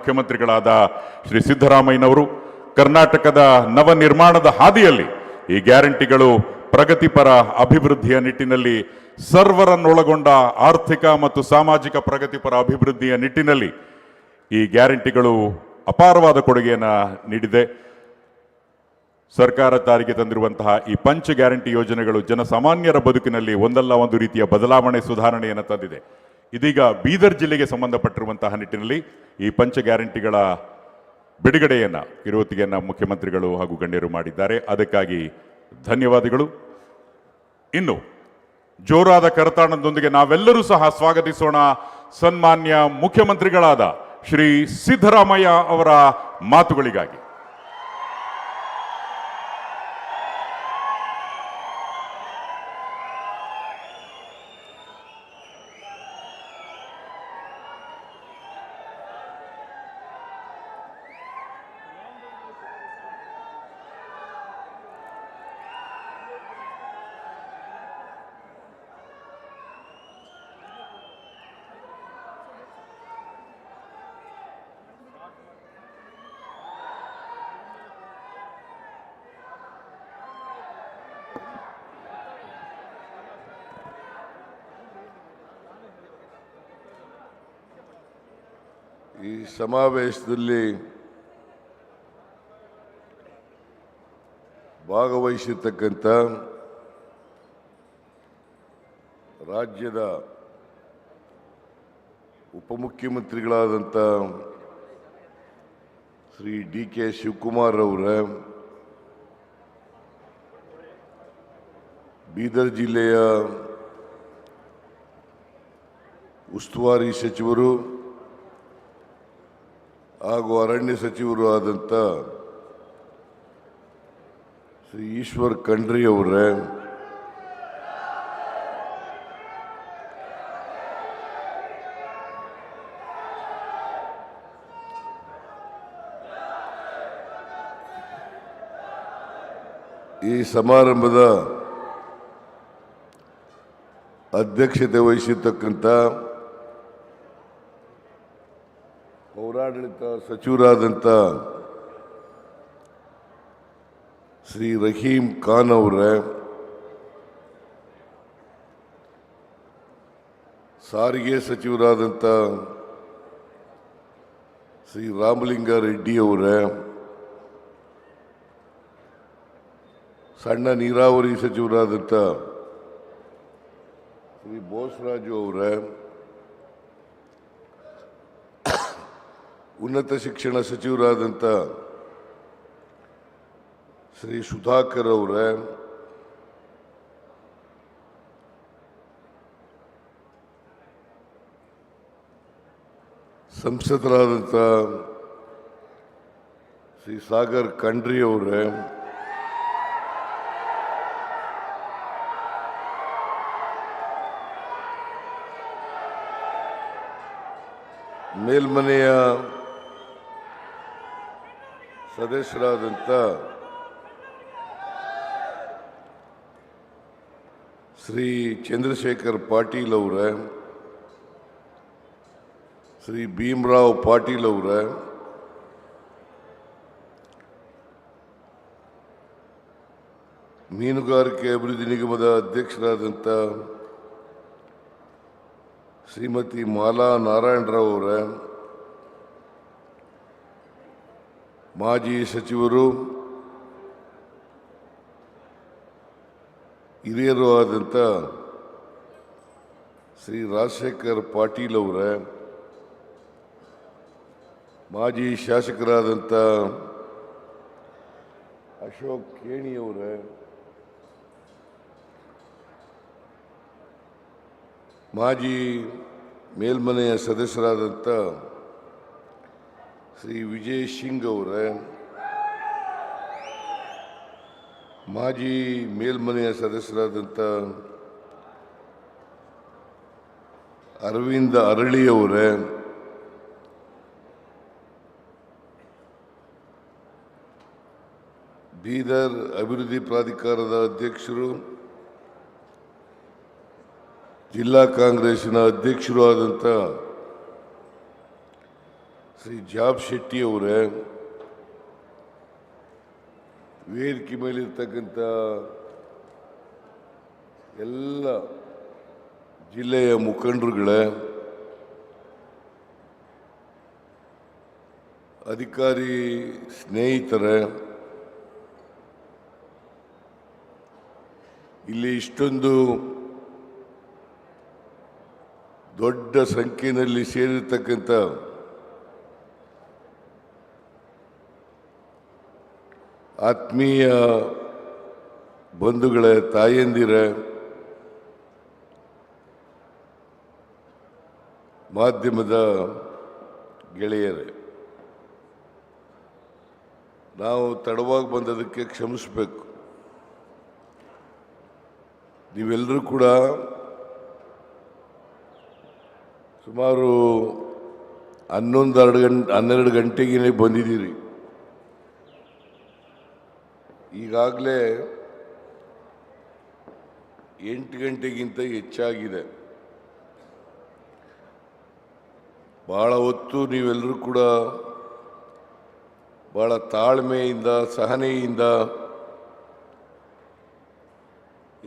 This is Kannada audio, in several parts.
ಮುಖ್ಯಮಂತ್ರಿಗಳಾದ ಶ್ರೀ ಸಿದ್ದರಾಮಯ್ಯನವರು ಕರ್ನಾಟಕದ ನವನಿರ್ಮಾಣದ ಹಾದಿಯಲ್ಲಿ ಈ ಗ್ಯಾರಂಟಿಗಳು ಪ್ರಗತಿಪರ ಅಭಿವೃದ್ಧಿಯ ನಿಟ್ಟಿನಲ್ಲಿ ಸರ್ವರನ್ನೊಳಗೊಂಡ ಆರ್ಥಿಕ ಮತ್ತು ಸಾಮಾಜಿಕ ಪ್ರಗತಿಪರ ಅಭಿವೃದ್ಧಿಯ ನಿಟ್ಟಿನಲ್ಲಿ ಈ ಗ್ಯಾರಂಟಿಗಳು ಅಪಾರವಾದ ಕೊಡುಗೆಯನ್ನು ನೀಡಿದೆ. ಸರ್ಕಾರ ಜಾರಿಗೆ ತಂದಿರುವಂತಹ ಈ ಪಂಚ ಗ್ಯಾರಂಟಿ ಯೋಜನೆಗಳು ಜನಸಾಮಾನ್ಯರ ಬದುಕಿನಲ್ಲಿ ಒಂದಲ್ಲ ಒಂದು ರೀತಿಯ ಬದಲಾವಣೆ ಸುಧಾರಣೆಯನ್ನು ತಂದಿದೆ. ಇದೀಗ ಬೀದರ್ ಜಿಲ್ಲೆಗೆ ಸಂಬಂಧಪಟ್ಟಿರುವಂತಹ ನಿಟ್ಟಿನಲ್ಲಿ ಈ ಪಂಚ ಗ್ಯಾರಂಟಿಗಳ ಬಿಡುಗಡೆಯನ್ನು ಕಿರುಹೊತ್ತಿಗೆಯನ್ನು ಮುಖ್ಯಮಂತ್ರಿಗಳು ಹಾಗೂ ಗಣ್ಯರು ಮಾಡಿದ್ದಾರೆ. ಅದಕ್ಕಾಗಿ ಧನ್ಯವಾದಗಳು. ಇನ್ನು ಜೋರಾದ ಕರತಾಳದೊಂದಿಗೆ ನಾವೆಲ್ಲರೂ ಸಹ ಸ್ವಾಗತಿಸೋಣ ಸನ್ಮಾನ್ಯ ಮುಖ್ಯಮಂತ್ರಿಗಳಾದ ಶ್ರೀ ಸಿದ್ದರಾಮಯ್ಯ ಅವರ ಮಾತುಗಳಿಗಾಗಿ. ಈ ಸಮಾವೇಶದಲ್ಲಿ ಭಾಗವಹಿಸಿರ್ತಕ್ಕಂಥ ರಾಜ್ಯದ ಉಪಮುಖ್ಯಮಂತ್ರಿಗಳಾದಂಥ ಶ್ರೀ ಡಿ.ಕೆ. ಶಿವಕುಮಾರ್ ಅವರ, ಬೀದರ್ ಜಿಲ್ಲೆಯ ಉಸ್ತುವಾರಿ ಸಚಿವರು ಹಾಗೂ ಅರಣ್ಯ ಸಚಿವರು ಆದಂಥ ಶ್ರೀ ಈಶ್ವರ್ ಖಂಡ್ರೆ ಅವರೇ, ಈ ಸಮಾರಂಭದ ಅಧ್ಯಕ್ಷತೆ ವಹಿಸಿರ್ತಕ್ಕಂಥ ಪೌರಾಡಳಿತ ಸಚಿವರಾದಂಥ ಶ್ರೀ ರಹೀಂ ಖಾನ್ ಅವರೇ, ಸಾರಿಗೆ ಸಚಿವರಾದಂಥ ಶ್ರೀ ರಾಮಲಿಂಗಾರೆಡ್ಡಿ ಅವರೇ, ಸಣ್ಣ ನೀರಾವರಿ ಸಚಿವರಾದಂಥ ಶ್ರೀ ಬೋಸರಾಜು ಅವರೇ, ಉನ್ನತ ಶಿಕ್ಷಣ ಸಚಿವರಾದಂಥ ಶ್ರೀ ಸುಧಾಕರ್ ಅವರೇ, ಸಂಸದರಾದಂಥ ಶ್ರೀ ಸಾಗರ್ ಖಂಡ್ರೆ ಅವರೇ, ಮೇಲ್ಮನೆಯ ಸದಸ್ಯರಾದಂಥ ಶ್ರೀ ಚಂದ್ರಶೇಖರ್ ಪಾಟೀಲ್ ಅವರೇ, ಶ್ರೀ ಭೀಮರಾವ್ ಪಾಟೀಲ್ ಅವರೇ, ಮೀನುಗಾರಿಕೆ ಅಭಿವೃದ್ಧಿ ನಿಗಮದ ಅಧ್ಯಕ್ಷರಾದಂಥ ಶ್ರೀಮತಿ ಮಾಲಾ ನಾರಾಯಣರಾವ್ ಅವರೇ, ಮಾಜಿ ಸಚಿವರು ಹಿರಿಯರು ಆದಂಥ ಶ್ರೀ ರಾಜಶೇಖರ್ ಪಾಟೀಲ್ ಅವರೇ, ಮಾಜಿ ಶಾಸಕರಾದಂಥ ಅಶೋಕ್ ಖೇಣಿ ಅವರೇ, ಮಾಜಿ ಮೇಲ್ಮನೆಯ ಸದಸ್ಯರಾದಂಥ ಶ್ರೀ ವಿಜಯ್ ಸಿಂಗ್ ಅವರೇ, ಮಾಜಿ ಮೇಲ್ಮನೆಯ ಸದಸ್ಯರಾದಂಥ ಅರವಿಂದ ಅರಳಿ ಅವರೇ, ಬೀದರ್ ಅಭಿವೃದ್ಧಿ ಪ್ರಾಧಿಕಾರದ ಅಧ್ಯಕ್ಷರು, ಜಿಲ್ಲಾ ಕಾಂಗ್ರೆಸ್ಸಿನ ಅಧ್ಯಕ್ಷರು ಆದಂಥ ಶ್ರೀ ಜಾಬ್ ಶೆಟ್ಟಿ ಅವರೇ, ವೇದಿಕೆ ಮೇಲಿರ್ತಕ್ಕಂಥ ಎಲ್ಲ ಜಿಲ್ಲೆಯ ಮುಖಂಡರುಗಳೇ, ಅಧಿಕಾರಿ ಸ್ನೇಹಿತರೆ, ಇಲ್ಲಿ ಇಷ್ಟೊಂದು ದೊಡ್ಡ ಸಂಖ್ಯೆಯಲ್ಲಿ ಸೇರಿರ್ತಕ್ಕಂಥ ಆತ್ಮೀಯ ಬಂಧುಗಳೇ, ತಾಯಂದಿರೇ, ಮಾಧ್ಯಮದ ಗೆಳೆಯರೇ, ನಾವು ತಡವಾಗಿ ಬಂದದಕ್ಕೆ ಕ್ಷಮಿಸಬೇಕು. ನೀವೆಲ್ಲರೂ ಕೂಡ ಸುಮಾರು 12 ಗಂಟೆಗೆ ಬಂದಿದ್ದೀರಿ. ಈಗಾಗಲೇ 8 ಗಂಟೆಗಿಂತ ಹೆಚ್ಚಾಗಿದೆ. ಬಹಳ ಹೊತ್ತು ನೀವೆಲ್ಲರೂ ಕೂಡ ಬಹಳ ತಾಳ್ಮೆಯಿಂದ, ಸಹನೆಯಿಂದ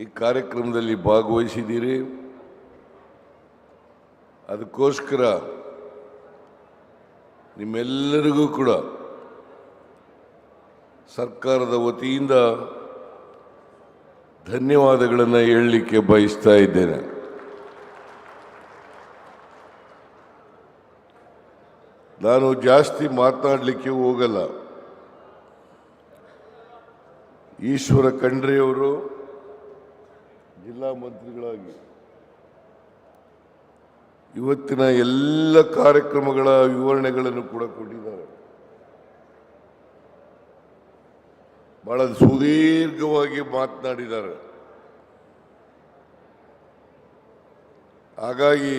ಈ ಕಾರ್ಯಕ್ರಮದಲ್ಲಿ ಭಾಗವಹಿಸಿದ್ದೀರಿ. ಅದಕ್ಕೋಸ್ಕರ ನಿಮ್ಮೆಲ್ಲರಿಗೂ ಕೂಡ ಸರ್ಕಾರದ ವತಿಯಿಂದ ಧನ್ಯವಾದಗಳನ್ನು ಹೇಳಲಿಕ್ಕೆ ಬಯಸ್ತಾ ಇದ್ದೇನೆ. ನಾನು ಜಾಸ್ತಿ ಮಾತನಾಡಲಿಕ್ಕೆ ಹೋಗಲ್ಲ. ಈಶ್ವರ ಖಂಡ್ರೆಯವರು ಜಿಲ್ಲಾ ಮಂತ್ರಿಗಳಾಗಿ ಇವತ್ತಿನ ಎಲ್ಲ ಕಾರ್ಯಕ್ರಮಗಳ ವಿವರಣೆಗಳನ್ನು ಕೂಡ ಕೊಟ್ಟಿದ್ದಾರೆ. ಬಹಳ ಸುದೀರ್ಘವಾಗಿ ಮಾತನಾಡಿದ್ದಾರೆ. ಹಾಗಾಗಿ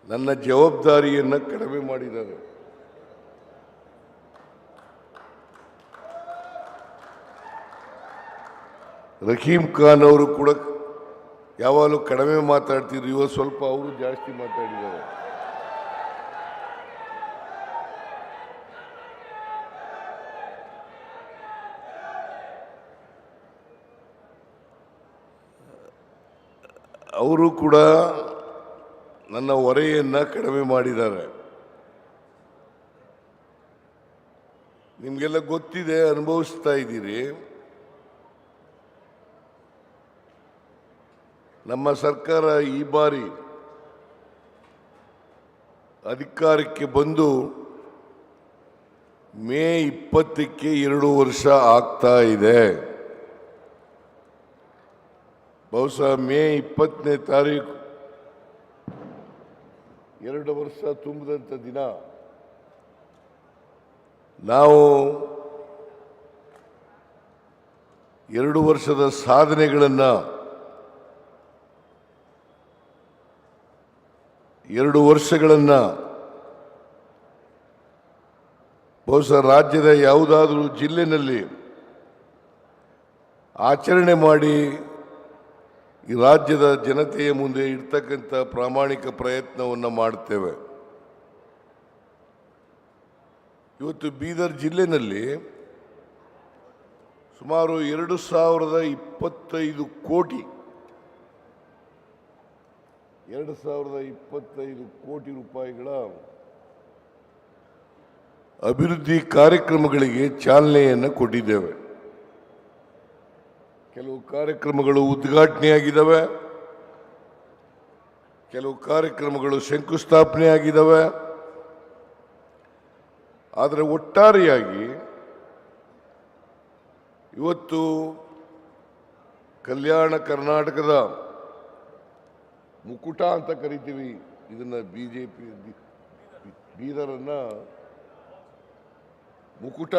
ನನ್ನ ಜವಾಬ್ದಾರಿಯನ್ನು ಕಡಿಮೆ ಮಾಡಿದ್ದಾರೆ. ರಹೀಂ ಖಾನ್ ಅವರು ಕೂಡ ಯಾವಾಗಲೂ ಕಡಿಮೆ ಮಾತಾಡ್ತಿದ್ರು, ಇವತ್ತು ಸ್ವಲ್ಪ ಅವರು ಜಾಸ್ತಿ ಮಾತಾಡಿದ್ದಾರೆ. ಅವರು ಕೂಡ ನನ್ನ ಹೊರೆಯನ್ನು ಕಡಿಮೆ ಮಾಡಿದ್ದಾರೆ. ನಿಮಗೆಲ್ಲ ಗೊತ್ತಿದೆ, ಅನುಭವಿಸ್ತಾ ಇದ್ದೀರಿ. ನಮ್ಮ ಸರ್ಕಾರ ಈ ಬಾರಿ ಅಧಿಕಾರಕ್ಕೆ ಬಂದು ಮೇ 20ಕ್ಕೆ 2 ವರ್ಷ ಆಗ್ತಾ ಇದೆ. ಬಹುಶಃ ಮೇ 20ನೇ ತಾರೀಕು 2 ವರ್ಷ ತುಂಬಿದಂಥ ದಿನ. ನಾವು 2 ವರ್ಷದ ಸಾಧನೆಗಳನ್ನು 2 ವರ್ಷಗಳನ್ನು ಬಹುಶಃ ರಾಜ್ಯದ ಯಾವುದಾದ್ರೂ ಜಿಲ್ಲೆಯಲ್ಲಿ ಆಚರಣೆ ಮಾಡಿ ಈ ರಾಜ್ಯದ ಜನತೆಯ ಮುಂದೆ ಇಡ್ತಕ್ಕಂಥ ಪ್ರಾಮಾಣಿಕ ಪ್ರಯತ್ನವನ್ನು ಮಾಡ್ತೇವೆ. ಇವತ್ತು ಬೀದರ್ ಜಿಲ್ಲೆಯಲ್ಲಿ ಸುಮಾರು 2025 ಕೋಟಿ 2025 ಕೋಟಿ ರೂಪಾಯಿಗಳ ಅಭಿವೃದ್ಧಿ ಕಾರ್ಯಕ್ರಮಗಳಿಗೆ ಚಾಲನೆಯನ್ನು ಕೊಟ್ಟಿದ್ದೇವೆ. ಕೆಲವು ಕಾರ್ಯಕ್ರಮಗಳು ಉದ್ಘಾಟನೆಯಾಗಿದ್ದಾವೆ, ಕೆಲವು ಕಾರ್ಯಕ್ರಮಗಳು ಶಂಕುಸ್ಥಾಪನೆ ಆಗಿದ್ದಾವೆ. ಆದರೆ ಒಟ್ಟಾರೆಯಾಗಿ ಇವತ್ತು ಕಲ್ಯಾಣ ಕರ್ನಾಟಕದ ಮುಕುಟ ಅಂತ ಕರಿತೀವಿ ಇದನ್ನ, ಬಿಜೆಪಿ ಬೀದರನ್ನ ಮುಕುಟ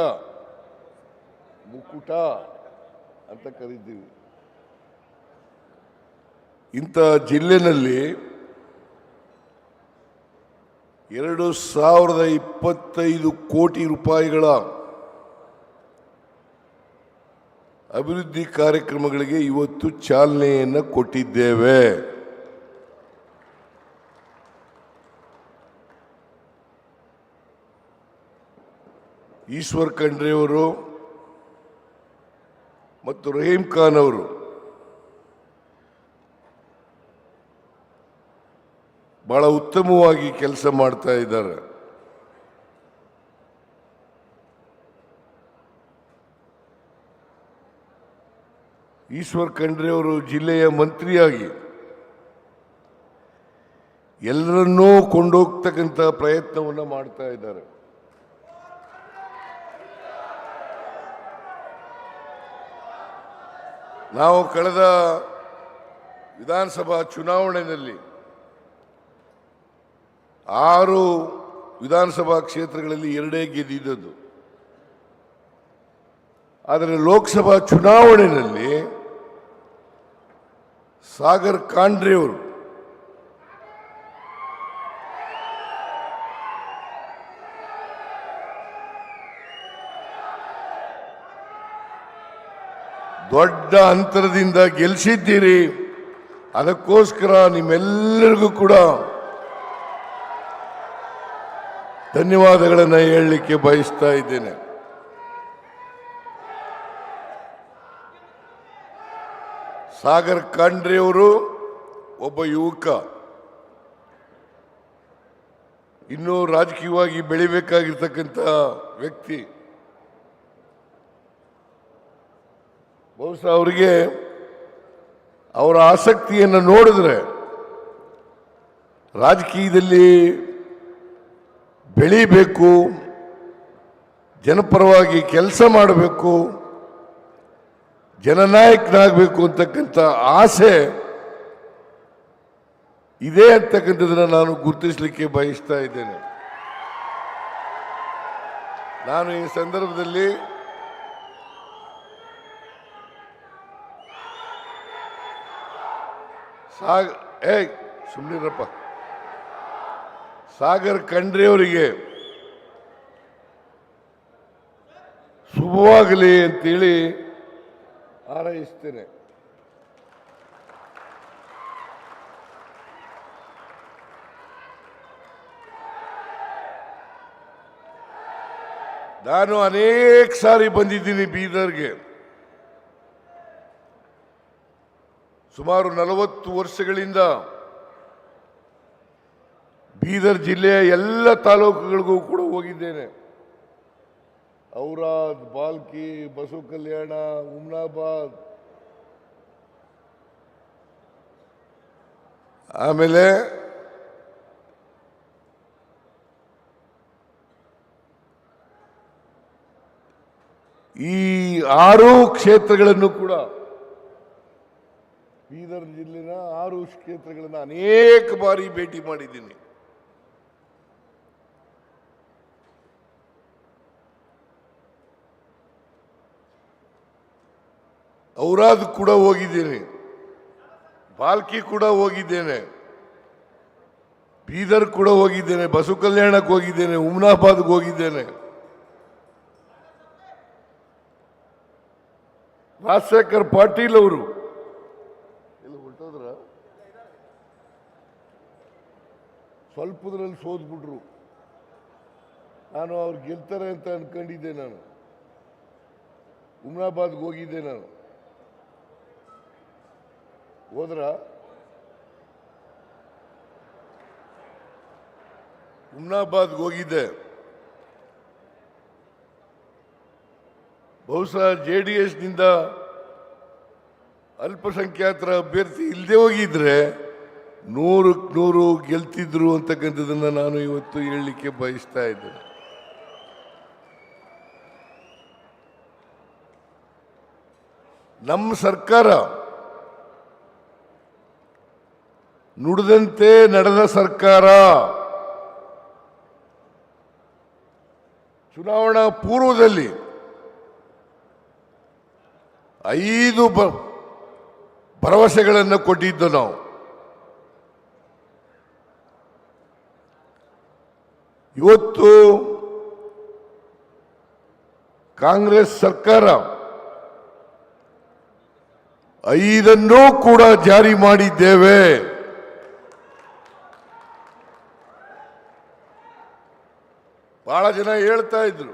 ಅಂತ ಕರಿತೀವಿ. ಇಂಥ ಜಿಲ್ಲೆಯಲ್ಲಿ 2025 ಕೋಟಿ ರೂಪಾಯಿಗಳ ಅಭಿವೃದ್ಧಿ ಕಾರ್ಯಕ್ರಮಗಳಿಗೆ ಇವತ್ತು ಚಾಲನೆಯನ್ನು ಕೊಟ್ಟಿದ್ದೇವೆ. ಈಶ್ವರ್ ಖಂಡ್ರೆ ಅವರು ಮತ್ತು ರಹೀಂ ಖಾನ್ ಅವರು ಬಹಳ ಉತ್ತಮವಾಗಿ ಕೆಲಸ ಮಾಡ್ತಾ ಇದ್ದಾರೆ. ಈಶ್ವರ್ ಖಂಡ್ರೆ ಅವರು ಜಿಲ್ಲೆಯ ಮಂತ್ರಿಯಾಗಿ ಎಲ್ಲರನ್ನೂ ಕೊಂಡೋಗ್ತಕ್ಕಂಥ ಪ್ರಯತ್ನವನ್ನು ಮಾಡ್ತಾ ಇದ್ದಾರೆ. ನಾವು ಕಳೆದ ವಿಧಾನಸಭಾ ಚುನಾವಣೆಯಲ್ಲಿ 6 ವಿಧಾನಸಭಾ ಕ್ಷೇತ್ರಗಳಲ್ಲಿ 2 ಗೆದ್ದಿದ್ದದ್ದು. ಆದರೆ ಲೋಕಸಭಾ ಚುನಾವಣೆಯಲ್ಲಿ ಸಾಗರ್ ಖಂಡ್ರೆ ಅವರು ದೊಡ್ಡ ಅಂತರದಿಂದ ಗೆಲ್ಲಿಸಿದ್ದೀರಿ. ಅದಕ್ಕೋಸ್ಕರ ನಿಮ್ಮೆಲ್ಲರಿಗೂ ಕೂಡ ಧನ್ಯವಾದಗಳನ್ನು ಹೇಳಲಿಕ್ಕೆ ಬಯಸ್ತಾ ಇದ್ದೇನೆ. ಸಾಗರ್ ಖಂಡ್ರೆ ಅವರು ಒಬ್ಬ ಯುವಕ, ಇನ್ನೂ ರಾಜಕೀಯವಾಗಿ ಬೆಳಿಬೇಕಾಗಿರ್ತಕ್ಕಂಥ ವ್ಯಕ್ತಿ. ಬಹುಶಃ ಅವರಿಗೆ ಅವರ ಆಸಕ್ತಿಯನ್ನು ನೋಡಿದ್ರೆ ರಾಜಕೀಯದಲ್ಲಿ ಬೆಳೀಬೇಕು, ಜನಪರವಾಗಿ ಕೆಲಸ ಮಾಡಬೇಕು, ಜನನಾಯಕನಾಗಬೇಕು ಅಂತಕ್ಕಂಥ ಆಸೆ ಇದೆ ಅಂತಕ್ಕಂಥದ್ದನ್ನು ನಾನು ಗುರುತಿಸಲಿಕ್ಕೆ ಬಯಸ್ತಾ ಇದ್ದೇನೆ. ನಾನು ಈ ಸಂದರ್ಭದಲ್ಲಿ ಸುಮ್ಮನಿರಪ್ಪ, ಸಾಗರ್ ಖಂಡ್ರೆ ಅವರಿಗೆ ಶುಭವಾಗಲಿ ಅಂತೇಳಿ ಹಾರೈಸ್ತೇನೆ. ನಾನು ಅನೇಕ ಸಾರಿ ಬಂದಿದ್ದೀನಿ ಬೀದರ್ಗೆ. ಸುಮಾರು 40 ವರ್ಷಗಳಿಂದ ಬೀದರ್ ಜಿಲ್ಲೆಯ ಎಲ್ಲ ತಾಲೂಕುಗಳಿಗೂ ಕೂಡ ಹೋಗಿದ್ದೇನೆ. ಔರಾದ್, ಬಾಲ್ಕಿ, ಬಸವ ಕಲ್ಯಾಣ, ಹುಮ್ನಾಬಾದ್, ಆಮೇಲೆ ಈ 6 ಕ್ಷೇತ್ರಗಳನ್ನು ಕೂಡ, ಬೀದರ್ ಜಿಲ್ಲೆನ 6 ಕ್ಷೇತ್ರಗಳನ್ನು ಅನೇಕ ಬಾರಿ ಭೇಟಿ ಮಾಡಿದ್ದೀನಿ. ಔರಾದ್ ಕೂಡ ಹೋಗಿದ್ದೇನೆ, ಬಾಲ್ಕಿ ಕೂಡ ಹೋಗಿದ್ದೇನೆ, ಬೀದರ್ ಕೂಡ ಹೋಗಿದ್ದೇನೆ, ಬಸವ ಕಲ್ಯಾಣಕ್ಕೆ ಹೋಗಿದ್ದೇನೆ, ಹುಮ್ನಾಬಾದ್ಗೆ ಹೋಗಿದ್ದೇನೆ. ರಾಜಶೇಖರ್ ಪಾಟೀಲ್ ಅವರು ಎಲ್ಲ ಹೊರಟೋದ್ರ, ಸ್ವಲ್ಪದ್ರಲ್ಲಿ ಸೋದ್ಬಿಟ್ರು. ನಾನು ಅವ್ರು ಗೆಲ್ತಾರೆ ಅಂತ ಅನ್ಕೊಂಡಿದ್ದೆ. ನಾನು ಹುಮ್ನಾಬಾದ್ಗೆ ಹೋಗಿದ್ದೆ. ನಾನು ಹೋದ್ರ ಹುಮ್ನಾಬಾದ್ಗೆ ಹೋಗಿದ್ದೆ. ಬಹುಶಃ JDSನಿಂದ ಅಲ್ಪಸಂಖ್ಯಾತರ ಅಭ್ಯರ್ಥಿ ಇಲ್ಲದೆ ಹೋಗಿದ್ರೆ 100ಕ್ಕೆ 100 ಗೆಲ್ತಿದ್ರು ಅಂತಕ್ಕಂಥದ್ದನ್ನು ನಾನು ಇವತ್ತು ಹೇಳಲಿಕ್ಕೆ ಬಯಸ್ತಾ ಇದ್ದೇನೆ. ನಮ್ಮ ಸರ್ಕಾರ ನುಡಿದಂತೆ ನಡೆದ ಸರ್ಕಾರ. ಚುನಾವಣಾ ಪೂರ್ವದಲ್ಲಿ 5 ಭರವಸೆಗಳನ್ನು ಕೊಟ್ಟಿದ್ದು ನಾವು. ಇವತ್ತು ಕಾಂಗ್ರೆಸ್ ಸರ್ಕಾರ 5 ಕೂಡ ಜಾರಿ ಮಾಡಿದ್ದೇವೆ. ಬಹಳ ಜನ ಹೇಳ್ತಾ ಇದ್ರು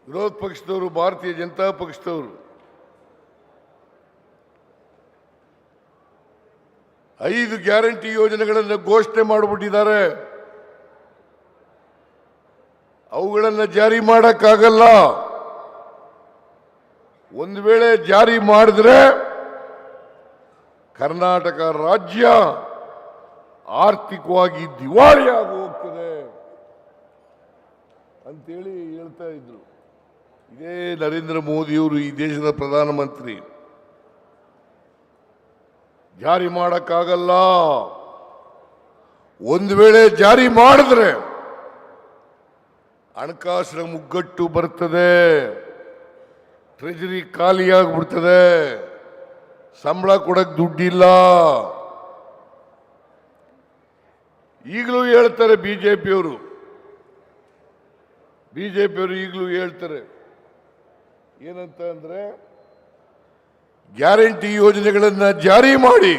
ವಿರೋಧ ಪಕ್ಷದವರು, ಭಾರತೀಯ ಜನತಾ ಪಕ್ಷದವರು 5 ಗ್ಯಾರಂಟಿ ಯೋಜನೆಗಳನ್ನು ಘೋಷಣೆ ಮಾಡಿಬಿಟ್ಟಿದ್ದಾರೆ. ಅವುಗಳನ್ನು ಜಾರಿ ಮಾಡಕ್ಕಾಗಲ್ಲ. ಒಂದು ವೇಳೆ ಜಾರಿ ಮಾಡಿದ್ರೆ ಕರ್ನಾಟಕ ರಾಜ್ಯ ಆರ್ಥಿಕವಾಗಿ ದಿವಾಳಿಯಾಗಿ ಹೋಗ್ತದೆ ಅಂತೇಳಿ ಹೇಳ್ತಾ ಇದ್ರು. ಇದೇ ನರೇಂದ್ರ ಮೋದಿಯವರು, ಈ ದೇಶದ ಪ್ರಧಾನಮಂತ್ರಿ. ಜಾರಿ ಮಾಡಕ್ಕಾಗಲ್ಲ. ಒಂದು ವೇಳೆ ಜಾರಿ ಮಾಡಿದ್ರೆ ಹಣಕಾಸಿನ ಮುಗ್ಗಟ್ಟು ಬರ್ತದೆ, ಟ್ರೆಜರಿ ಖಾಲಿಯಾಗ್ಬಿಡ್ತದೆ, ಸಂಬಳ ಕೊಡಕ್ ದುಡ್ಡಿಲ್ಲ. ಈಗಲೂ ಹೇಳ್ತಾರೆ ಬಿಜೆಪಿಯವರು ಈಗಲೂ ಹೇಳ್ತಾರೆ ಏನಂತ ಅಂದ್ರೆ, ಗ್ಯಾರಂಟಿ ಯೋಜನೆಗಳನ್ನು ಜಾರಿ ಮಾಡಿ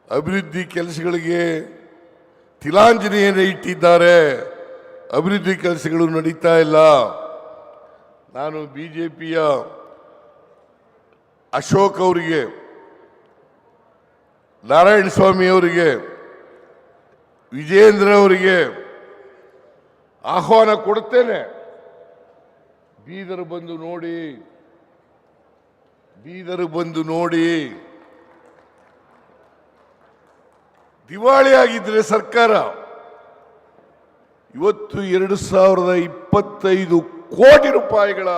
ಅಭಿವೃದ್ಧಿ ಕೆಲಸಗಳಿಗೆ ತಿಲಾಂಜಲಿಯನ್ನು ಇಟ್ಟಿದ್ದಾರೆ. ಅಭಿವೃದ್ಧಿ ಕೆಲಸಗಳು ನಡೀತಾ ಇಲ್ಲ. ನಾನು ಬಿಜೆಪಿಯ ಅಶೋಕ್ ಅವರಿಗೆ, ನಾರಾಯಣ ಸ್ವಾಮಿ ಅವರಿಗೆ, ವಿಜೇಂದ್ರ ಅವರಿಗೆ ಆಹ್ವಾನ ಕೊಡುತ್ತೇನೆ. ಬೀದರ್ ಬಂದು ನೋಡಿ. ದಿವಾಳಿಯಾಗಿದ್ರೆ ಸರ್ಕಾರ ಇವತ್ತು 2025 ಕೋಟಿ ರೂಪಾಯಿಗಳ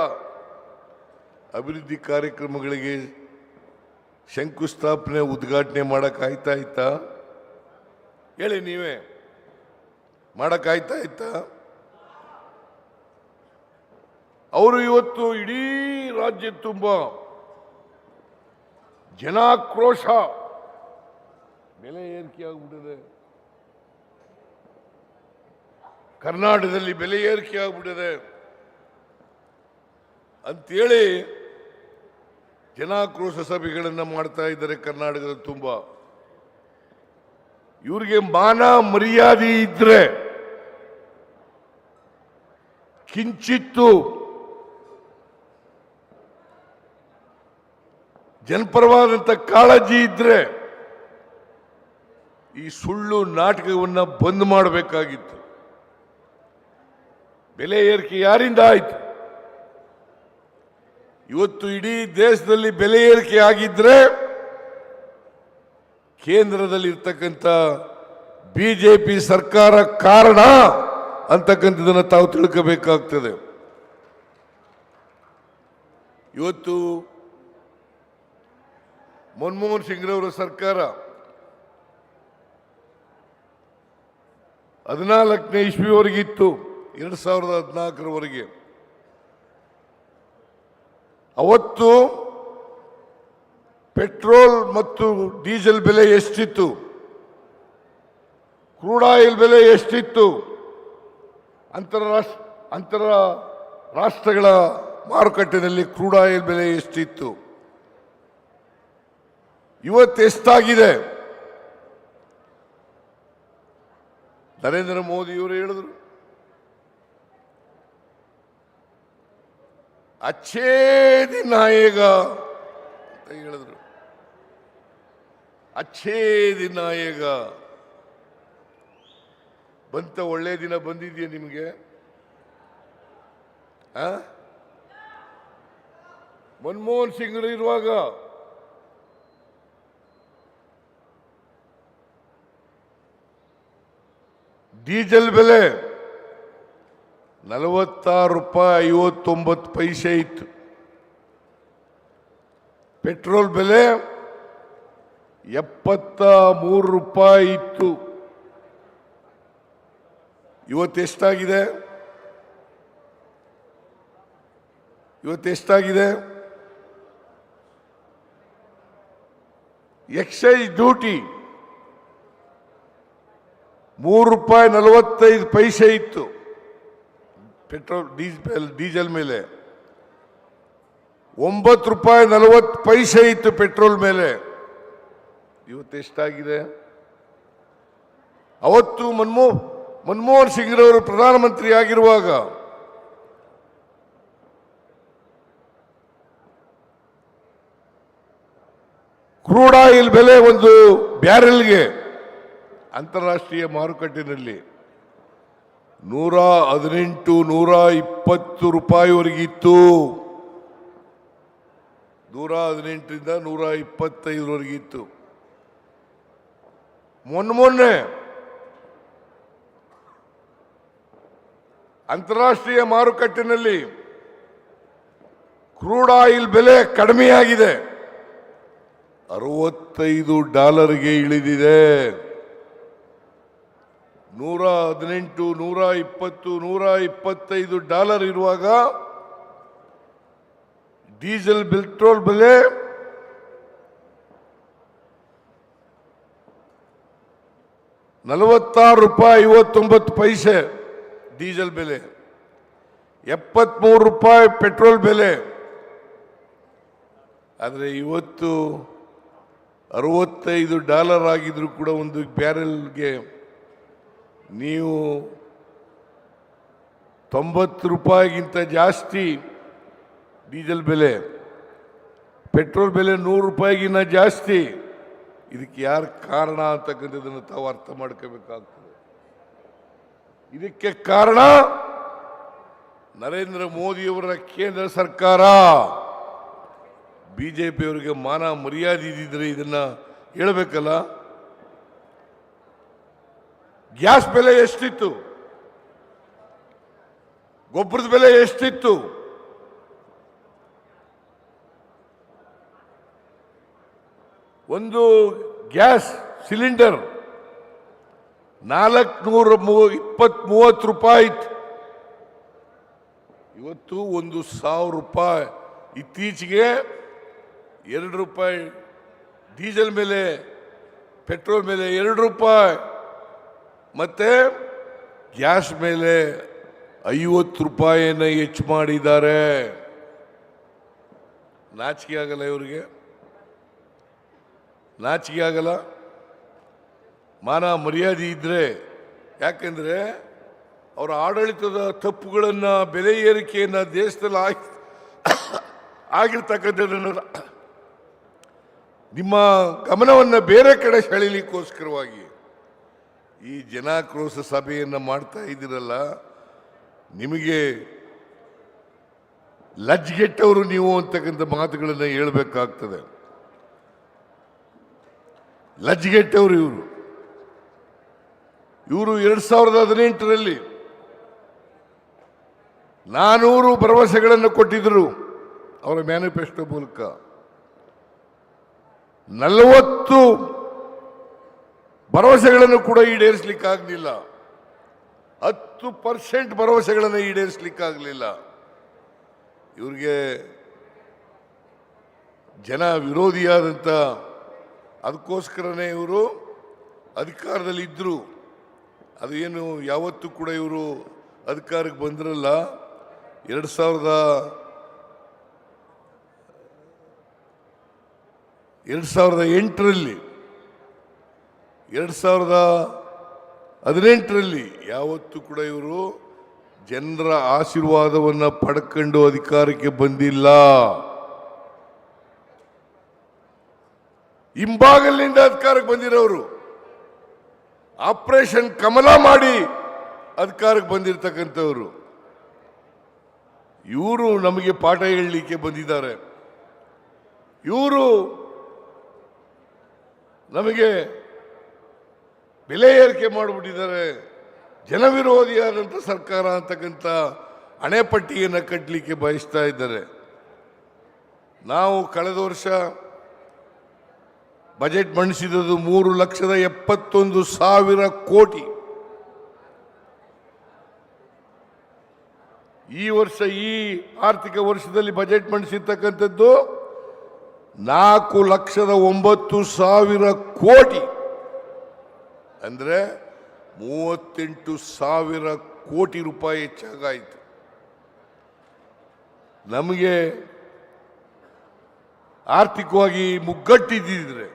ಅಭಿವೃದ್ಧಿ ಕಾರ್ಯಕ್ರಮಗಳಿಗೆ ಶಂಕುಸ್ಥಾಪನೆ, ಉದ್ಘಾಟನೆ ಮಾಡಕ್ಕಾಯ್ತಾ ಇತ್ತಾ? ಹೇಳಿ ನೀವೇ, ಮಾಡಕ್ಕಾಯ್ತಾ ಇತ್ತಾ? ಅವರು ಇವತ್ತು ಇಡೀ ರಾಜ್ಯ ತುಂಬ ಜನಾಕ್ರೋಶ, ಬೆಲೆ ಏರಿಕೆ ಆಗ್ಬಿಟ್ಟಿದೆ. ಕರ್ನಾಟಕದಲ್ಲಿ ಬೆಲೆ ಏರಿಕೆ ಆಗ್ಬಿಟ್ಟಿದೆ ಅಂತೇಳಿ ಜನಾಕ್ರೋಶ ಸಭೆಗಳನ್ನು ಮಾಡ್ತಾ ಇದ್ದಾರೆ ಕರ್ನಾಟಕದ ತುಂಬ. ಇವರಿಗೆ ಮಾನ ಮರ್ಯಾದೆ ಇದ್ರೆ, ಕಿಂಚಿತ್ತು ಜನಪರವಾದಂಥ ಕಾಳಜಿ ಇದ್ರೆ ಈ ಸುಳ್ಳು ನಾಟಕವನ್ನು ಬಂದ್ ಮಾಡಬೇಕಾಗಿತ್ತು. ಬೆಲೆ ಏರಿಕೆ ಯಾರಿಂದ ಆಯ್ತು? ಇವತ್ತು ಇಡೀ ದೇಶದಲ್ಲಿ ಬೆಲೆ ಏರಿಕೆ ಆಗಿದ್ರೆ ಕೇಂದ್ರದಲ್ಲಿ ಇರ್ತಕ್ಕಂಥ ಬಿಜೆಪಿ ಸರ್ಕಾರ ಕಾರಣ ಅಂತಕ್ಕಂಥದ್ದನ್ನು ತಾವು ತಿಳ್ಕೋಬೇಕಾಗ್ತದೆ. ಇವತ್ತು ಮನಮೋಹನ್ ಸಿಂಗ್ರವರ ಸರ್ಕಾರ 14ನೇ ಇಸ್ವಿವರೆಗಿತ್ತು, 2014ರವರೆಗೆ. ಅವತ್ತು ಪೆಟ್ರೋಲ್ ಮತ್ತು ಡೀಸೆಲ್ ಬೆಲೆ ಎಷ್ಟಿತ್ತು? ಕ್ರೂಡ್ ಆಯಿಲ್ ಬೆಲೆ ಎಷ್ಟಿತ್ತು? ಅಂತರ ರಾಷ್ಟ್ರಗಳ ಮಾರುಕಟ್ಟೆಯಲ್ಲಿ ಕ್ರೂಡ್ ಆಯಿಲ್ ಬೆಲೆ ಎಷ್ಟಿತ್ತು? ಇವತ್ತೆಷ್ಟಾಗಿದೆ? ನರೇಂದ್ರ ಮೋದಿಯವರು ಹೇಳಿದ್ರು, ಅಚ್ಚೇ ದಿನ ಆಯೇಗಾ ಅಂತ ಹೇಳಿದ್ರು. ಅಚ್ಚೇ ದಿನ ಆಯೇಗಾ ಬಂತ? ಒಳ್ಳೆ ದಿನ ಬಂದಿದೆಯಾ ನಿಮಗೆ? ಮನಮೋಹನ್ ಸಿಂಗ್ ಇರುವಾಗ ಡೀಸೆಲ್ ಬೆಲೆ 46 ರೂಪಾಯಿ 59 ಪೈಸೆ ಇತ್ತು. ಪೆಟ್ರೋಲ್ ಬೆಲೆ 73 ರೂಪಾಯಿ ಇತ್ತು. ಇವತ್ತೆಷ್ಟಾಗಿದೆ? ಎಕ್ಸೈಸ್ ಡ್ಯೂಟಿ 3 ರೂಪಾಯಿ 45 ಪೈಸೆ ಇತ್ತು ಪೆಟ್ರೋಲ್ ಡೀಸೆಲ್ ಮೇಲೆ. 9 ರೂಪಾಯಿ 40 ಪೈಸೆ ಇತ್ತು ಪೆಟ್ರೋಲ್ ಮೇಲೆ. ಇವತ್ತೆಷ್ಟಾಗಿದೆ? ಅವತ್ತು ಮನಮೋಹನ್ ಸಿಂಗ್ರವರು ಪ್ರಧಾನಮಂತ್ರಿ ಆಗಿರುವಾಗ ಕ್ರೂಡ್ ಆಯಿಲ್ ಬೆಲೆ ಒಂದು ಬ್ಯಾರೆಲ್ಗೆ ಅಂತಾರಾಷ್ಟ್ರೀಯ ಮಾರುಕಟ್ಟೆಯಲ್ಲಿ 118, 120 ರೂಪಾಯಿವರೆಗಿತ್ತು. 118ರಿಂದ 125ವರೆಗಿತ್ತು. ಮೊನ್ನೆ ಅಂತಾರಾಷ್ಟ್ರೀಯ ಮಾರುಕಟ್ಟೆಯಲ್ಲಿ ಕ್ರೂಡ್ ಆಯಿಲ್ ಬೆಲೆ ಕಡಿಮೆಯಾಗಿದೆ, $65ಗೆ ಇಳಿದಿದೆ. 118, 120, $125 ಇರುವಾಗ ಡೀಸೆಲ್ ಪೆಟ್ರೋಲ್ ಬೆಲೆ ₹46.59 ಡೀಸೆಲ್ ಬೆಲೆ, ₹73 ಪೆಟ್ರೋಲ್ ಬೆಲೆ. ಆದರೆ ಇವತ್ತು $65 ಆಗಿದ್ರು ಕೂಡ ಒಂದು ಬ್ಯಾರೆಲ್ಗೆ ನೀವು ₹90ಗಿಂತ ಜಾಸ್ತಿ ಡೀಸೆಲ್ ಬೆಲೆ, ಪೆಟ್ರೋಲ್ ಬೆಲೆ ₹100ಗಿನ್ನ ಜಾಸ್ತಿ. ಇದಕ್ಕೆ ಯಾರು ಕಾರಣ ಅಂತಕ್ಕಂಥದ್ದನ್ನು ತಾವು ಅರ್ಥ ಮಾಡ್ಕೋಬೇಕಾಗ್ತದೆ. ಇದಕ್ಕೆ ಕಾರಣ ನರೇಂದ್ರ ಮೋದಿಯವರ ಕೇಂದ್ರ ಸರ್ಕಾರ. ಬಿಜೆಪಿಯವರಿಗೆ ಮಾನ ಮರ್ಯಾದೆ ಇದ್ದಿದ್ರೆ ಇದನ್ನ ಹೇಳಬೇಕಲ್ಲ. ಗ್ಯಾಸ್ ಬೆಲೆ ಎಷ್ಟಿತ್ತು, ಗೊಬ್ಬರದ ಬೆಲೆ ಎಷ್ಟಿತ್ತು, ಒಂದು ಗ್ಯಾಸ್ ಸಿಲಿಂಡರ್ 420-30 ರೂಪಾಯಿ ಇತ್ತು. ಇವತ್ತು ₹1,000. ಇತ್ತೀಚೆಗೆ ₹2 ಡೀಸೆಲ್ ಮೇಲೆ, ಪೆಟ್ರೋಲ್ ಮೇಲೆ ₹2, ಮತ್ತೆ ಗ್ಯಾಸ್ ಮೇಲೆ ₹50 ಹೆಚ್ಚು ಮಾಡಿದ್ದಾರೆ. ನಾಚಿಕೆ ಆಗಲ್ಲ ಇವರಿಗೆ? ನಾಚಿಕೆ ಆಗಲ್ಲ? ಮಾನ ಮರ್ಯಾದೆ ಇದ್ರೆ, ಯಾಕೆಂದ್ರೆ ಅವರ ಆಡಳಿತದ ತಪ್ಪುಗಳನ್ನು, ಬೆಲೆ ಏರಿಕೆಯನ್ನು ದೇಶದಲ್ಲಿ ಆಗಿರ್ತಕ್ಕಂಥದ್ದನ್ನು ನಿಮ್ಮ ಗಮನವನ್ನು ಬೇರೆ ಕಡೆ ಸೆಳೆಯಲಿಕ್ಕೋಸ್ಕರವಾಗಿ ಈ ಜನಾಕ್ರೋಶ ಸಭೆಯನ್ನು ಮಾಡ್ತಾ ಇದ್ದೀರಲ್ಲ, ನಿಮಗೆ ಲಜ್ಜೆಗೆಟ್ಟವರು ನೀವು ಅಂತಕ್ಕಂಥ ಮಾತುಗಳನ್ನು ಹೇಳಬೇಕಾಗ್ತದೆ. ಲಜ್ಜೆಗೆಟ್ಟವರು ಇವರು 2018ರಲ್ಲಿ 400 ಭರವಸೆಗಳನ್ನು ಕೊಟ್ಟಿದ್ದರು ಅವರ ಮ್ಯಾನಿಫೆಸ್ಟೋ ಮೂಲಕ. 40 ಭರವಸೆಗಳನ್ನು ಕೂಡ ಈಡೇರಿಸಲಿಕ್ಕಾಗಲಿಲ್ಲ. 10% ಭರವಸೆಗಳನ್ನು ಈಡೇರಿಸಲಿಕ್ಕಾಗಲಿಲ್ಲ. ಇವ್ರಿಗೆ ಜನ ವಿರೋಧಿಯಾದಂಥ, ಅದಕ್ಕೋಸ್ಕರನೇ ಇವರು ಅಧಿಕಾರದಲ್ಲಿ ಇದ್ದರು. ಅದು ಏನು ಯಾವತ್ತೂ ಕೂಡ ಇವರು ಅಧಿಕಾರಕ್ಕೆ ಬಂದಿರಲ್ಲ. 2018ರಲ್ಲಿ ಯಾವತ್ತೂ ಕೂಡ ಇವರು ಜನರ ಆಶೀರ್ವಾದವನ್ನು ಪಡ್ಕೊಂಡು ಅಧಿಕಾರಕ್ಕೆ ಬಂದಿಲ್ಲ. ಹಿಂಬಾಗಲಿನಿಂದ ಅಧಿಕಾರಕ್ಕೆ ಬಂದಿರೋರು, ಆಪರೇಷನ್ ಕಮಲ ಮಾಡಿ ಅಧಿಕಾರಕ್ಕೆ ಬಂದಿರತಕ್ಕಂಥವ್ರು. ಇವರು ನಮಗೆ ಪಾಠ ಹೇಳಲಿಕ್ಕೆ ಬಂದಿದ್ದಾರೆ. ಇವರು ನಮಗೆ ಬೆಲೆ ಏರಿಕೆ ಮಾಡಿಬಿಟ್ಟಿದ್ದಾರೆ. ಜನವಿರೋಧಿಯಾದಂಥ ಸರ್ಕಾರ ಅಂತಕ್ಕಂಥ ಹಣೆಪಟ್ಟಿಯನ್ನು ಕಟ್ಟಲಿಕ್ಕೆ ಬಯಸ್ತಾ ಇದ್ದಾರೆ. ನಾವು ಕಳೆದ ವರ್ಷ ಬಜೆಟ್ ಮಂಡಿಸಿದ್ದು 3,71,000 ಕೋಟಿ. ಈ ವರ್ಷ, ಈ ಆರ್ಥಿಕ ವರ್ಷದಲ್ಲಿ ಬಜೆಟ್ ಮಂಡಿಸಿರ್ತಕ್ಕಂಥದ್ದು 4,09,000 ಕೋಟಿ. ಅಂದ್ರೆ 38,000 ಕೋಟಿ ರೂಪಾಯಿ ಹೆಚ್ಚಾಗಾಯಿತು. ನಮಗೆ ಆರ್ಥಿಕವಾಗಿ ಮುಗ್ಗಟ್ಟಿದ್ದಿದ್ರೆ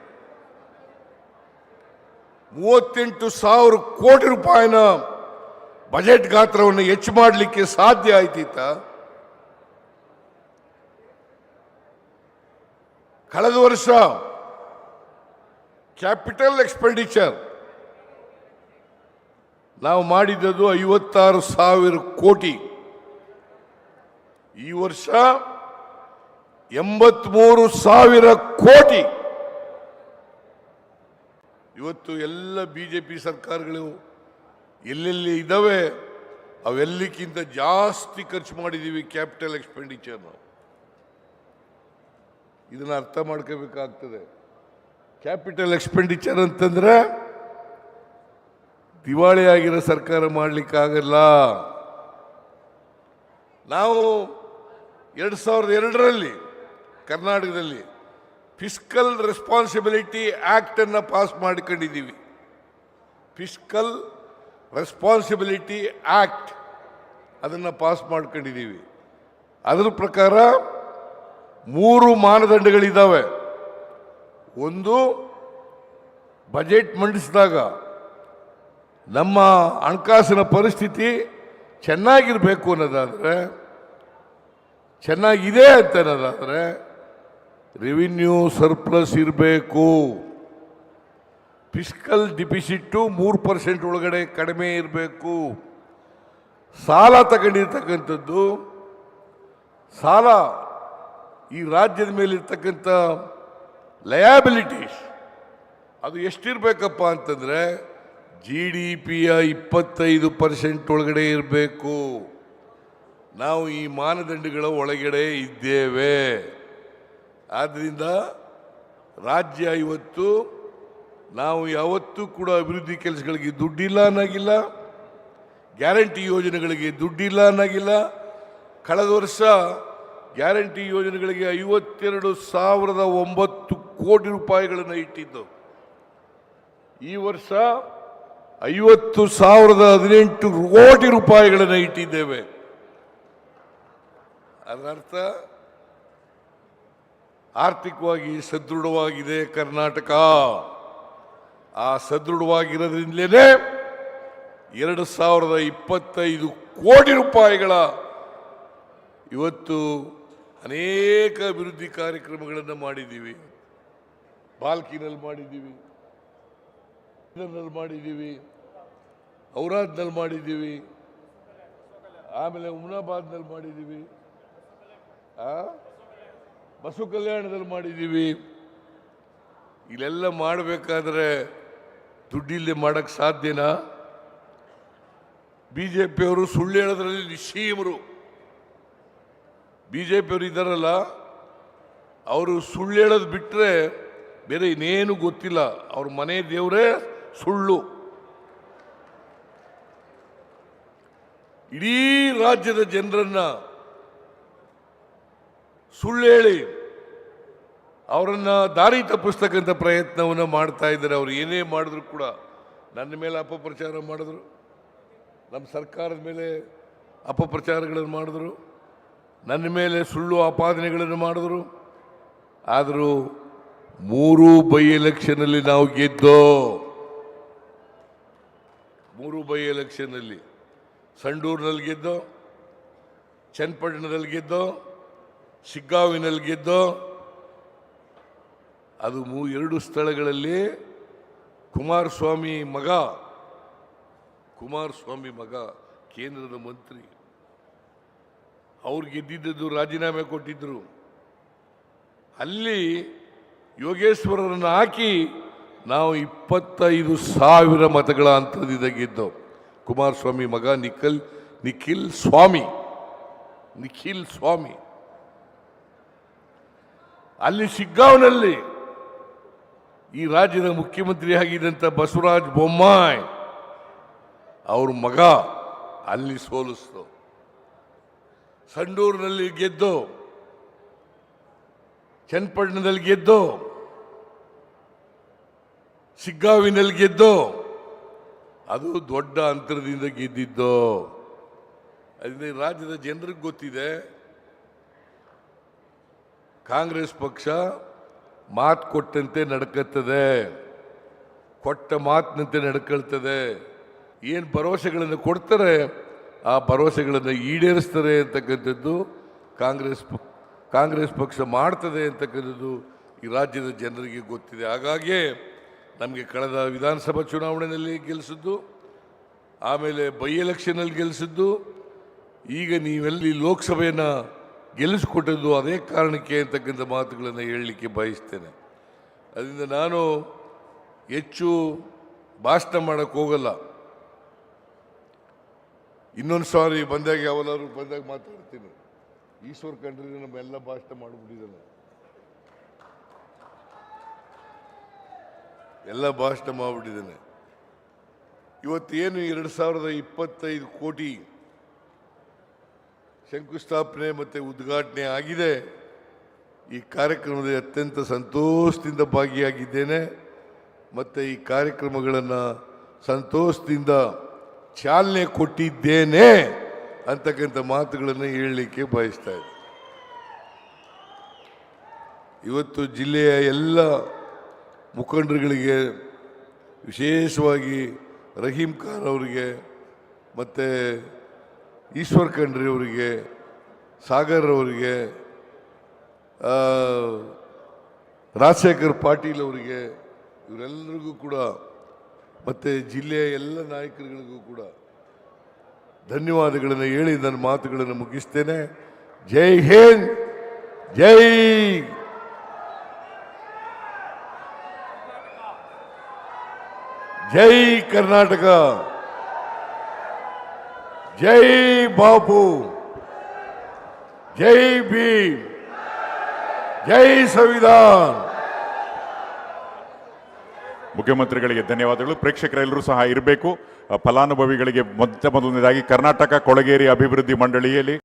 38,000 ಕೋಟಿ ರೂಪಾಯಿನ ಬಜೆಟ್ ಗಾತ್ರವನ್ನು ಹೆಚ್ಚು ಮಾಡಲಿಕ್ಕೆ ಸಾಧ್ಯ ಆಯ್ತಿತ್ತ? ಕಳೆದ ವರ್ಷ ಕ್ಯಾಪಿಟಲ್ ಎಕ್ಸ್ಪೆಂಡಿಚರ್ ನಾವು ಮಾಡಿದ್ದು 56,000 ಕೋಟಿ. ಈ ವರ್ಷ 83,000 ಕೋಟಿ. ಇವತ್ತು ಎಲ್ಲ ಬಿಜೆಪಿ ಸರ್ಕಾರಗಳು ಎಲ್ಲೆಲ್ಲಿ ಇದ್ದಾವೆ ಅವೆಲ್ಲಕ್ಕಿಂತ ಜಾಸ್ತಿ ಖರ್ಚು ಮಾಡಿದ್ದೀವಿ ಕ್ಯಾಪಿಟಲ್ ಎಕ್ಸ್ಪೆಂಡಿಚರ್. ಇದನ್ನ ಅರ್ಥ ಮಾಡ್ಕೋಬೇಕಾಗ್ತದೆ. ಕ್ಯಾಪಿಟಲ್ ಎಕ್ಸ್ಪೆಂಡಿಚರ್ ಅಂತಂದ್ರೆ ದಿವಾಳಿ ಆಗಿರೋ ಸರ್ಕಾರ ಮಾಡಲಿಕ್ಕಾಗಲ್ಲ. ನಾವು 2002ರಲ್ಲಿ ಕರ್ನಾಟಕದಲ್ಲಿ ಫಿಸ್ಕಲ್ ರೆಸ್ಪಾನ್ಸಿಬಿಲಿಟಿ ಆಕ್ಟ್ ಅನ್ನ ಪಾಸ್ ಮಾಡಿಕೊಂಡಿದ್ದೀವಿ. ಫಿಸ್ಕಲ್ ರೆಸ್ಪಾನ್ಸಿಬಿಲಿಟಿ ಆಕ್ಟ್ ಅದನ್ನ ಪಾಸ್ ಮಾಡ್ಕೊಂಡಿದ್ದೀವಿ. ಅದರ ಪ್ರಕಾರ 3 ಮಾನದಂಡಗಳಿದ್ದಾವೆ. ಒಂದು, ಬಜೆಟ್ ಮಂಡಿಸಿದಾಗ ನಮ್ಮ ಹಣಕಾಸಿನ ಪರಿಸ್ಥಿತಿ ಚೆನ್ನಾಗಿರಬೇಕು ಅನ್ನೋದಾದರೆ, ಚೆನ್ನಾಗಿದೆ ಅಂತ ಅನ್ನೋದಾದರೆ ರೆವಿನ್ಯೂ ಸರ್ಪ್ಲಸ್ ಇರಬೇಕು. ಫಿಸ್ಕಲ್ ಡಿಫಿಸಿಟ್ 3% ಒಳಗಡೆ ಕಡಿಮೆ ಇರಬೇಕು. ಸಾಲ ತಗೊಂಡಿರ್ತಕ್ಕಂಥದ್ದು, ಸಾಲ ಈ ರಾಜ್ಯದ ಮೇಲೆ ಇರ್ತಕ್ಕಂಥ ಲಯಾಬಿಲಿಟೀಸ್ ಅದು ಎಷ್ಟಿರಬೇಕಪ್ಪ ಅಂತಂದರೆ GDPಯ 25% ಒಳಗಡೆ ಇರಬೇಕು. ನಾವು ಈ ಮಾನದಂಡಗಳ ಒಳಗಡೆ ಇದ್ದೇವೆ. ಆದ್ದರಿಂದ ರಾಜ್ಯ ಇವತ್ತು ನಾವು ಯಾವತ್ತೂ ಕೂಡ ಅಭಿವೃದ್ಧಿ ಕೆಲಸಗಳಿಗೆ ದುಡ್ಡಿಲ್ಲ ಅನ್ನೋಗಿಲ್ಲ, ಗ್ಯಾರಂಟಿ ಯೋಜನೆಗಳಿಗೆ ದುಡ್ಡಿಲ್ಲ ಅನ್ನೋಗಿಲ್ಲ. ಕಳೆದ ವರ್ಷ ಗ್ಯಾರಂಟಿ ಯೋಜನೆಗಳಿಗೆ 52,009 ಕೋಟಿ ರೂಪಾಯಿಗಳನ್ನು ಇಟ್ಟಿದ್ದು. ಈ ವರ್ಷ 50,018 ಕೋಟಿ ರೂಪಾಯಿಗಳನ್ನು ಇಟ್ಟಿದ್ದೇವೆ. ಅದರರ್ಥ ಆರ್ಥಿಕವಾಗಿ ಸದೃಢವಾಗಿದೆ ಕರ್ನಾಟಕ. ಆ ಸದೃಢವಾಗಿರೋದ್ರಿಂದಲೇ 2025 ಕೋಟಿ ರೂಪಾಯಿಗಳ ಇವತ್ತು ಅನೇಕ ಅಭಿವೃದ್ಧಿ ಕಾರ್ಯಕ್ರಮಗಳನ್ನು ಮಾಡಿದ್ದೀವಿ. ಬಾಲ್ಕಿನಲ್ಲಿ ಮಾಡಿದ್ದೀವಿ, ಮಾಡಿದ್ದೀವಿ, ಔರಾದ್ನಲ್ಲಿ ಮಾಡಿದ್ದೀವಿ, ಆಮೇಲೆ ಹುಮ್ನಾಬಾದ್ನಲ್ಲಿ ಮಾಡಿದ್ದೀವಿ, ಬಸವ ಕಲ್ಯಾಣದಲ್ಲಿ ಮಾಡಿದ್ದೀವಿ. ಇಲ್ಲೆಲ್ಲ ಮಾಡಬೇಕಾದ್ರೆ ದುಡ್ಡಿಲ್ಲದೆ ಮಾಡಕ್ಕೆ ಸಾಧ್ಯನಾ? ಬಿಜೆಪಿಯವರು ಸುಳ್ಳು ಹೇಳೋದ್ರಲ್ಲಿ ನಿಶ್ಚೀಮರು. ಬಿಜೆಪಿಯವರು ಇದ್ದಾರಲ್ಲ, ಅವರು ಸುಳ್ಳು ಹೇಳೋದು ಬಿಟ್ಟರೆ ಬೇರೆ ಇನ್ನೇನು ಗೊತ್ತಿಲ್ಲ. ಅವ್ರ ಮನೆ ದೇವರೇ ಸುಳ್ಳು. ಇಡೀ ರಾಜ್ಯದ ಜನರನ್ನ ಸುಳ್ಳು ಹೇಳಿ ಅವರನ್ನ ದಾರಿ ತಪ್ಪಿಸ್ತಕ್ಕಂಥ ಪ್ರಯತ್ನವನ್ನು ಮಾಡ್ತಾ ಇದ್ದಾರೆ. ಅವ್ರು ಏನೇ ಮಾಡಿದ್ರು ಕೂಡ ನನ್ನ ಮೇಲೆ ಅಪಪ್ರಚಾರ ಮಾಡಿದ್ರು, ನಮ್ಮ ಸರ್ಕಾರದ ಮೇಲೆ ಅಪಪ್ರಚಾರಗಳನ್ನು ಮಾಡಿದ್ರು, ನನ್ನ ಮೇಲೆ ಸುಳ್ಳು ಆಪಾದನೆಗಳನ್ನು ಮಾಡಿದ್ರು. ಆದರೂ 3 ಬೈ ಎಲೆಕ್ಷನ್ನಲ್ಲಿ ನಾವು ಗೆದ್ದೋ. 3 ಬೈ ಎಲೆಕ್ಷನ್ನಲ್ಲಿ ಸಂಡೂರಿನಲ್ಲಿ ಗೆದ್ದೋ, ಚನ್ನಪಟ್ಟಣದಲ್ಲಿ ಗೆದ್ದೋ, ಶಿಗ್ಗಾವಿನಲ್ಲಿ ಗೆದ್ದೋ. ಅದು 2 ಸ್ಥಳಗಳಲ್ಲಿ ಕುಮಾರಸ್ವಾಮಿ ಮಗ ಕೇಂದ್ರದ ಮಂತ್ರಿ, ಅವ್ರು ಗೆದ್ದಿದ್ದು ರಾಜೀನಾಮೆ ಕೊಟ್ಟಿದ್ರು. ಅಲ್ಲಿ ಯೋಗೇಶ್ವರರನ್ನು ಹಾಕಿ ನಾವು 25,000 ಮತಗಳ ಅಂತರದಿಂದ ಗೆದ್ದವು. ಕುಮಾರಸ್ವಾಮಿ ಮಗ ನಿಖಿಲ್ ಸ್ವಾಮಿ. ಅಲ್ಲಿ ಶಿಗ್ಗಾಂವ್ನಲ್ಲಿ ಈ ರಾಜ್ಯದ ಮುಖ್ಯಮಂತ್ರಿ ಆಗಿದ್ದಂಥ ಬಸವರಾಜ ಬೊಮ್ಮಾಯಿ ಅವ್ರ ಮಗ ಅಲ್ಲಿ ಸೋಲಿಸ್ತು. ಸಂಡೂರಿನಲ್ಲಿ ಗೆದ್ದು, ಚನ್ನಪಟ್ಟಣದಲ್ಲಿ ಗೆದ್ದು, ಶಿಗ್ಗಾವಿನಲ್ಲಿ ಗೆದ್ದು, ಅದು ದೊಡ್ಡ ಅಂತರದಿಂದ ಗೆದ್ದಿದ್ದು. ಅದರಿಂದ ರಾಜ್ಯದ ಜನರಿಗೆ ಗೊತ್ತಿದೆ, ಕಾಂಗ್ರೆಸ್ ಪಕ್ಷ ಮಾತು ಕೊಟ್ಟಂತೆ ನಡ್ಕತ್ತದೆ, ಕೊಟ್ಟ ಮಾತಿನಂತೆ ನಡ್ಕೊಳ್ತದೆ. ಏನು ಭರವಸೆಗಳನ್ನು ಕೊಡ್ತಾರೆ ಆ ಭರವಸೆಗಳನ್ನು ಈಡೇರಿಸ್ತಾರೆ ಅಂತಕ್ಕಂಥದ್ದು ಕಾಂಗ್ರೆಸ್ ಪಕ್ಷ ಮಾಡ್ತದೆ ಅಂತಕ್ಕಂಥದ್ದು ಈ ರಾಜ್ಯದ ಜನರಿಗೆ ಗೊತ್ತಿದೆ. ಹಾಗಾಗಿ ನಮಗೆ ಕಳೆದ ವಿಧಾನಸಭಾ ಚುನಾವಣೆಯಲ್ಲಿ ಗೆಲ್ಲಿಸಿದ್ದು, ಆಮೇಲೆ ಬೈ ಎಲೆಕ್ಷನಲ್ಲಿ ಗೆಲ್ಲಿಸಿದ್ದು, ಈಗ ನೀವೆಲ್ಲಿ ಲೋಕಸಭೆಯನ್ನು ಗೆಲ್ಲಿಸಿಕೊಟ್ಟದ್ದು ಅದೇ ಕಾರಣಕ್ಕೆ ಅಂತಕ್ಕಂಥ ಮಾತುಗಳನ್ನು ಹೇಳಲಿಕ್ಕೆ ಬಯಸ್ತೇನೆ. ಅದರಿಂದ ನಾನು ಹೆಚ್ಚು ಭಾಷಣ ಮಾಡೋಕ್ಕೆ ಹೋಗಲ್ಲ. ಇನ್ನೊಂದು ಸಾರಿ ಬಂದಾಗ ಯಾವಲ್ಲಾದ್ರು ಬಂದಾಗ ಮಾತಾಡ್ತೀನಿ. ಈಶ್ವರ್ ಖಂಡ್ರೆ ನಮ್ಮೆಲ್ಲ ಭಾಷಣ ಮಾಡಿಬಿಟ್ಟಿದ್ದಾನೆ, ಎಲ್ಲ ಭಾಷಣ ಮಾಡಿಬಿಟ್ಟಿದ್ದಾನೆ. ಇವತ್ತೇನು 2025 ಕೋಟಿ ಶಂಕುಸ್ಥಾಪನೆ ಮತ್ತು ಉದ್ಘಾಟನೆ ಆಗಿದೆ. ಈ ಕಾರ್ಯಕ್ರಮದಲ್ಲಿ ಅತ್ಯಂತ ಸಂತೋಷದಿಂದ ಭಾಗಿಯಾಗಿದ್ದೇನೆ ಮತ್ತು ಈ ಕಾರ್ಯಕ್ರಮಗಳನ್ನು ಸಂತೋಷದಿಂದ ಚಾಲನೆ ಕೊಟ್ಟಿದ್ದೇನೆ ಅಂತಕ್ಕಂಥ ಮಾತುಗಳನ್ನು ಹೇಳಲಿಕ್ಕೆ ಬಯಸ್ತಾ ಇದ್ದೆ. ಇವತ್ತು ಜಿಲ್ಲೆಯ ಎಲ್ಲ ಮುಖಂಡರುಗಳಿಗೆ, ವಿಶೇಷವಾಗಿ ರಹೀಂ ಖಾನ್ ಅವರಿಗೆ ಮತ್ತು ಈಶ್ವರ್ ಖಂಡ್ರೆ ಅವರಿಗೆ, ಸಾಗರ್ ಅವರಿಗೆ, ರಾಜಶೇಖರ್ ಪಾಟೀಲ್ ಅವರಿಗೆ, ಇವರೆಲ್ಲರಿಗೂ ಕೂಡ ಮತ್ತು ಜಿಲ್ಲೆಯ ಎಲ್ಲ ನಾಯಕರುಗಳಿಗೂ ಕೂಡ ಧನ್ಯವಾದಗಳನ್ನು ಹೇಳಿ ನನ್ನ ಮಾತುಗಳನ್ನು ಮುಗಿಸ್ತೇನೆ. ಜೈ ಹಿಂದ್, ಜೈ ಕರ್ನಾಟಕ, ಜೈ ಬಾಪು, ಜೈ ಭೀಮ್, ಜೈ ಸಂವಿಧಾನ್. ಮುಖ್ಯಮಂತ್ರಿಗಳಿಗೆ ಧನ್ಯವಾದಗಳು. ಪ್ರೇಕ್ಷಕರೆಲ್ಲರೂ ಸಹ ಇರಬೇಕು. ಫಲಾನುಭವಿಗಳಿಗೆ ಮೊದಲನೇದಾಗಿ ಕರ್ನಾಟಕ ಕೊಳಗೇರಿ ಅಭಿವೃದ್ಧಿ ಮಂಡಳಿಯಲ್ಲಿ